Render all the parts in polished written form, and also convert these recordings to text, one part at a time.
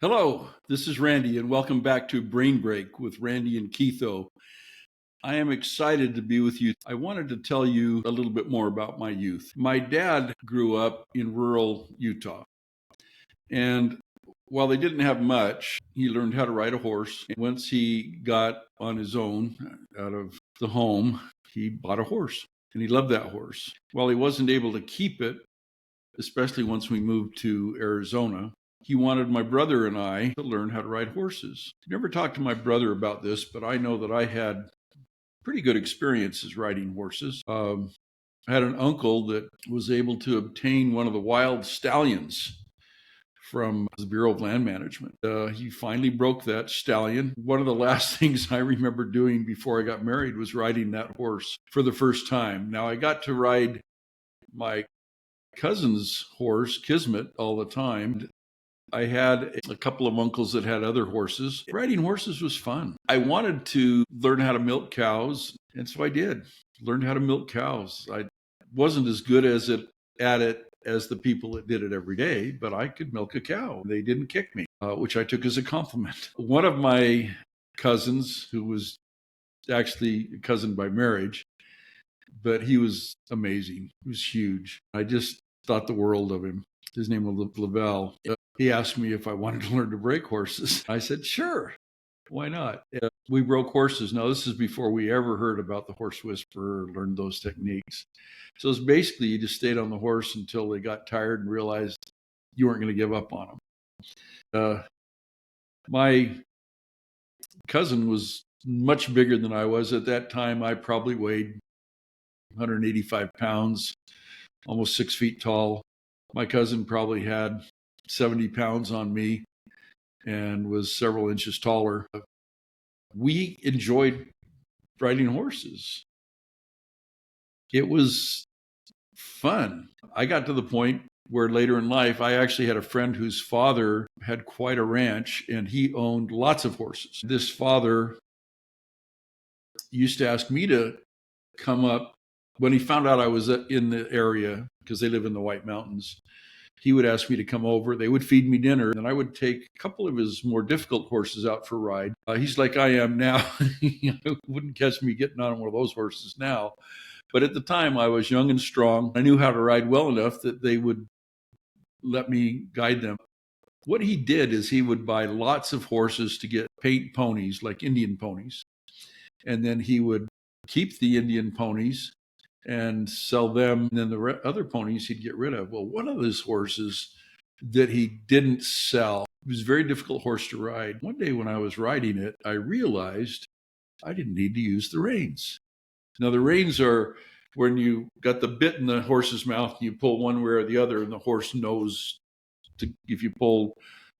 Hello, this is Randy, and welcome back to Brain Break with Randy and Keitho. I am excited to be with you. I wanted to tell you a little bit more about my youth. My dad grew up in rural Utah, and while they didn't have much, he learned how to ride a horse. Once he got on his own out of the home, he bought a horse, and he loved that horse. While he wasn't able to keep it, especially once we moved to Arizona, he wanted my brother and I to learn how to ride horses. I never talked to my brother about this, but I know that I had pretty good experiences riding horses. I had an uncle that was able to obtain one of the wild stallions from the Bureau of Land Management. He finally broke that stallion. One of the last things I remember doing before I got married was riding that horse for the first time. Now, I got to ride my cousin's horse, Kismet, all the time. I had a couple of uncles that had other horses. Riding horses was fun. I wanted to learn how to milk cows, and so I did. Learned how to milk cows. I wasn't as good at it as the people that did it every day, but I could milk a cow. They didn't kick me, which I took as a compliment. One of my cousins, who was actually a cousin by marriage, but he was amazing. He was huge. I just thought the world of him. His name was Lavelle. He asked me if I wanted to learn to break horses. I said, sure. Why not? We broke horses. Now, this is before we ever heard about the horse whisperer or learned those techniques. So it's basically you just stayed on the horse until they got tired and realized you weren't going to give up on them. My cousin was much bigger than I was. At that time, I probably weighed 185 pounds, almost 6 feet tall. My cousin probably had 70 pounds on me and was several inches taller. We enjoyed riding horses. It was fun. I got to the point where later in life, I actually had a friend whose father had quite a ranch and he owned lots of horses. This father used to ask me to come up when he found out I was in the area, because they live in the White Mountains. He would ask me to come over. They would feed me dinner, and I would take a couple of his more difficult horses out for a ride. He's like I am now. Wouldn't catch me getting on one of those horses now. But at the time, I was young and strong. I knew how to ride well enough that they would let me guide them. What he did is he would buy lots of horses to get paint ponies, like Indian ponies. And then he would keep the Indian ponies and sell them. And then the other ponies he'd get rid of. Well, one of his horses that he didn't sell, it was a very difficult horse to ride. One day when I was riding it, I realized I didn't need to use the reins. Now, the reins are when you got the bit in the horse's mouth and you pull one way or the other, and the horse knows if you pull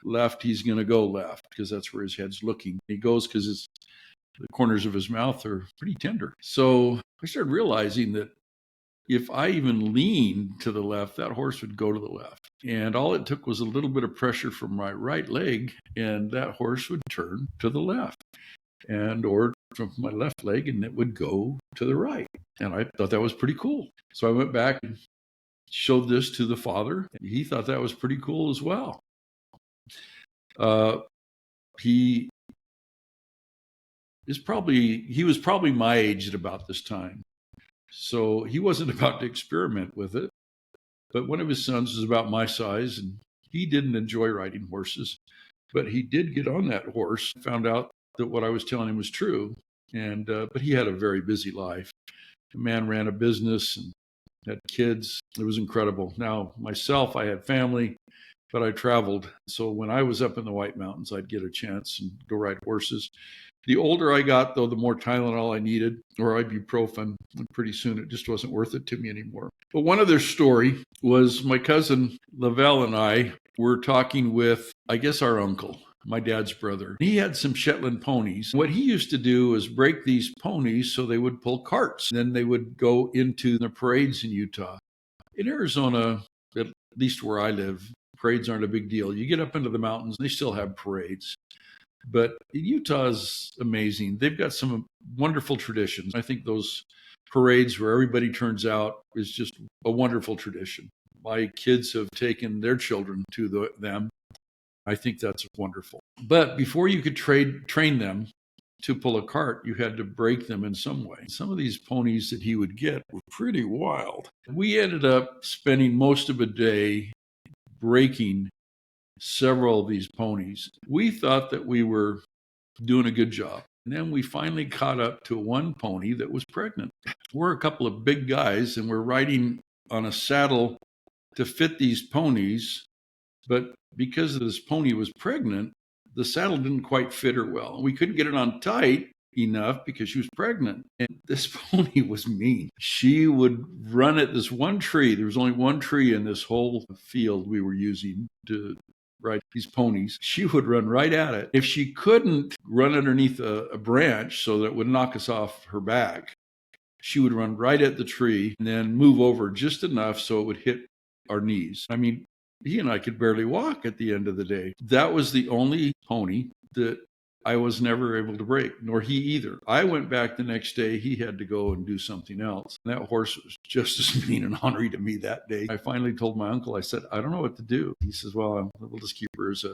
left, he's going to go left because that's where his head's looking. He goes because the corners of his mouth are pretty tender. So I started realizing that if I even leaned to the left, that horse would go to the left. And all it took was a little bit of pressure from my right leg, and that horse would turn to the left, or from my left leg, and it would go to the right. And I thought that was pretty cool. So I went back and showed this to the father. And he thought that was pretty cool as well. He was probably my age at about this time. So he wasn't about to experiment with it. But one of his sons was about my size, and he didn't enjoy riding horses. But he did get on that horse, found out that what I was telling him was true. But he had a very busy life. The man ran a business and had kids. It was incredible. Now, myself, I had family, but I traveled. So when I was up in the White Mountains, I'd get a chance and go ride horses. The older I got, though, the more Tylenol I needed, or ibuprofen. And pretty soon it just wasn't worth it to me anymore. But one other story was my cousin Lavelle and I were talking with, I guess, our uncle, my dad's brother. He had some Shetland ponies. What he used to do is break these ponies so they would pull carts. Then they would go into the parades in Utah. In Arizona, at least where I live, parades aren't a big deal. You get up into the mountains, they still have parades. But Utah is amazing. They've got some wonderful traditions. I think those parades where everybody turns out is just a wonderful tradition. My kids have taken their children to them. I think that's wonderful. But before you could train them to pull a cart, you had to break them in some way. Some of these ponies that he would get were pretty wild. We ended up spending most of a day breaking several of these ponies. We thought that we were doing a good job. And then we finally caught up to one pony that was pregnant. We're a couple of big guys and we're riding on a saddle to fit these ponies. But because this pony was pregnant, the saddle didn't quite fit her well. We couldn't get it on tight enough because she was pregnant. And this pony was mean. She would run at this one tree. There was only one tree in this whole field we were using to ride these ponies. She would run right at it. If she couldn't run underneath a branch so that it would knock us off her back, she would run right at the tree and then move over just enough so it would hit our knees. I mean, he and I could barely walk at the end of the day. That was the only pony that I was never able to break, nor he either. I went back the next day. He had to go and do something else. And that horse was just as mean and ornery to me that day. I finally told my uncle, I said, I don't know what to do. He says, well, we'll just keep her as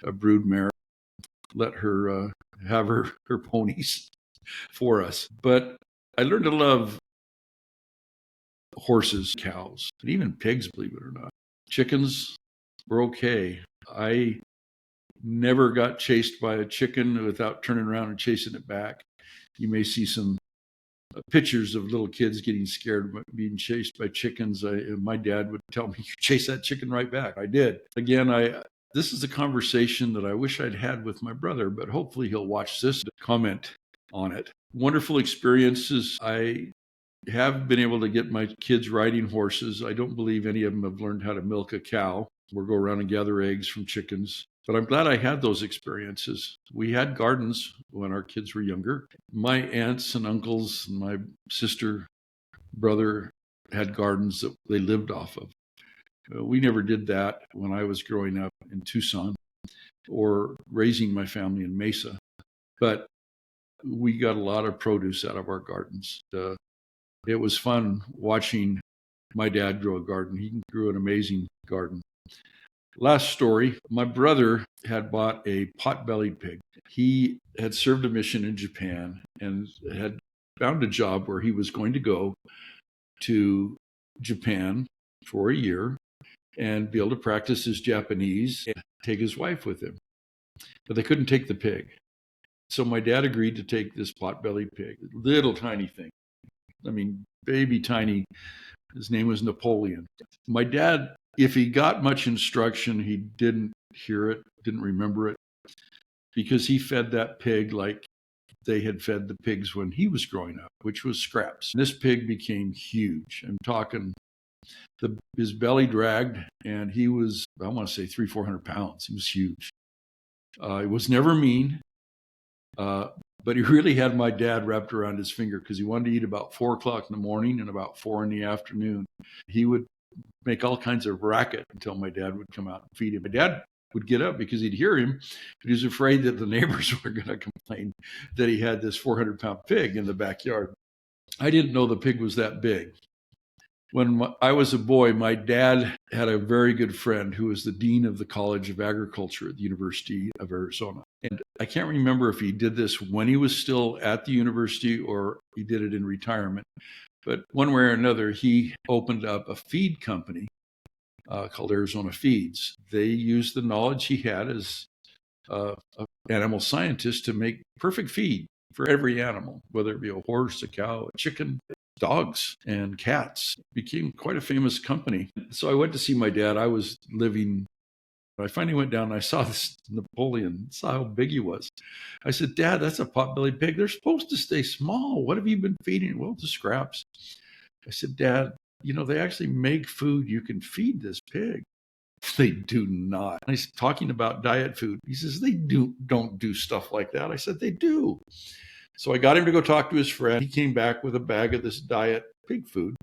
a brood mare. Let her have her ponies for us. But I learned to love horses, cows, and even pigs, believe it or not. Chickens were okay. I never got chased by a chicken without turning around and chasing it back. You may see some pictures of little kids getting scared being chased by chickens. My dad would tell me, you chase that chicken right back. I did. Again, this is a conversation that I wish I'd had with my brother, but hopefully he'll watch this to comment on it. Wonderful experiences. I have been able to get my kids riding horses. I don't believe any of them have learned how to milk a cow or go around and gather eggs from chickens. But I'm glad I had those experiences. We had gardens when our kids were younger. My aunts and uncles and my sister, brother had gardens that they lived off of. We never did that when I was growing up in Tucson or raising my family in Mesa. But we got a lot of produce out of our gardens. It was fun watching my dad grow a garden. He grew an amazing garden. Last story, my brother had bought a pot-bellied pig. He had served a mission in Japan and had found a job where he was going to go to Japan for a year and be able to practice his Japanese and take his wife with him. But they couldn't take the pig. So my dad agreed to take this pot-bellied pig, little tiny thing. I mean, baby tiny. His name was Napoleon. My dad, if he got much instruction, he didn't hear it, didn't remember it, because he fed that pig like they had fed the pigs when he was growing up, which was scraps. This pig became huge. I'm talking, his belly dragged, and he was, I want to say 300-400 pounds. He was huge. He was never mean. But he really had my dad wrapped around his finger because he wanted to eat about 4 o'clock in the morning and about 4 in the afternoon. He would make all kinds of racket until my dad would come out and feed him. My dad would get up because he'd hear him, but he was afraid that the neighbors were going to complain that he had this 400-pound pig in the backyard. I didn't know the pig was that big. When I was a boy, my dad had a very good friend who was the dean of the College of Agriculture at the University of Arizona. And I can't remember if he did this when he was still at the university or he did it in retirement. But one way or another, he opened up a feed company called Arizona Feeds. They used the knowledge he had as an animal scientist to make perfect feed for every animal, whether it be a horse, a cow, a chicken, dogs, and cats. It became quite a famous company. So I went to see my dad. I was living. I finally went down and I saw this Napoleon, saw how big he was. I said, Dad, that's a pot-bellied pig. They're supposed to stay small. What have you been feeding? Well, the scraps. I said, Dad, they actually make food you can feed this pig. They do not. And he's talking about diet food. He says, they don't do stuff like that. I said, they do. So I got him to go talk to his friend. He came back with a bag of this diet pig food.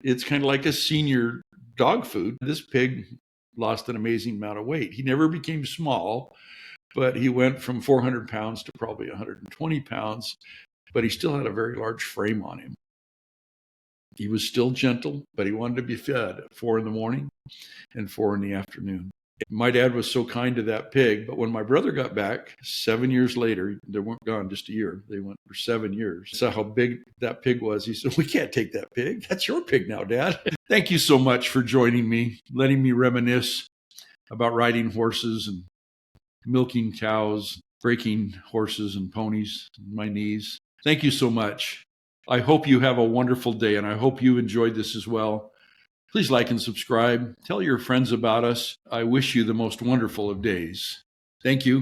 It's kind of like a senior dog food. This pig lost an amazing amount of weight. He never became small, but he went from 400 pounds to probably 120 pounds, but he still had a very large frame on him. He was still gentle, but he wanted to be fed at 4 in the morning and 4 in the afternoon. My dad was so kind to that pig, but when my brother got back 7 years later, they weren't gone just a year. They went for 7 years. Saw how big that pig was. He said, "We can't take that pig. That's your pig now, Dad." Thank you so much for joining me, letting me reminisce about riding horses and milking cows, breaking horses and ponies in my knees. Thank you so much. I hope you have a wonderful day, and I hope you enjoyed this as well. Please like and subscribe. Tell your friends about us. I wish you the most wonderful of days. Thank you.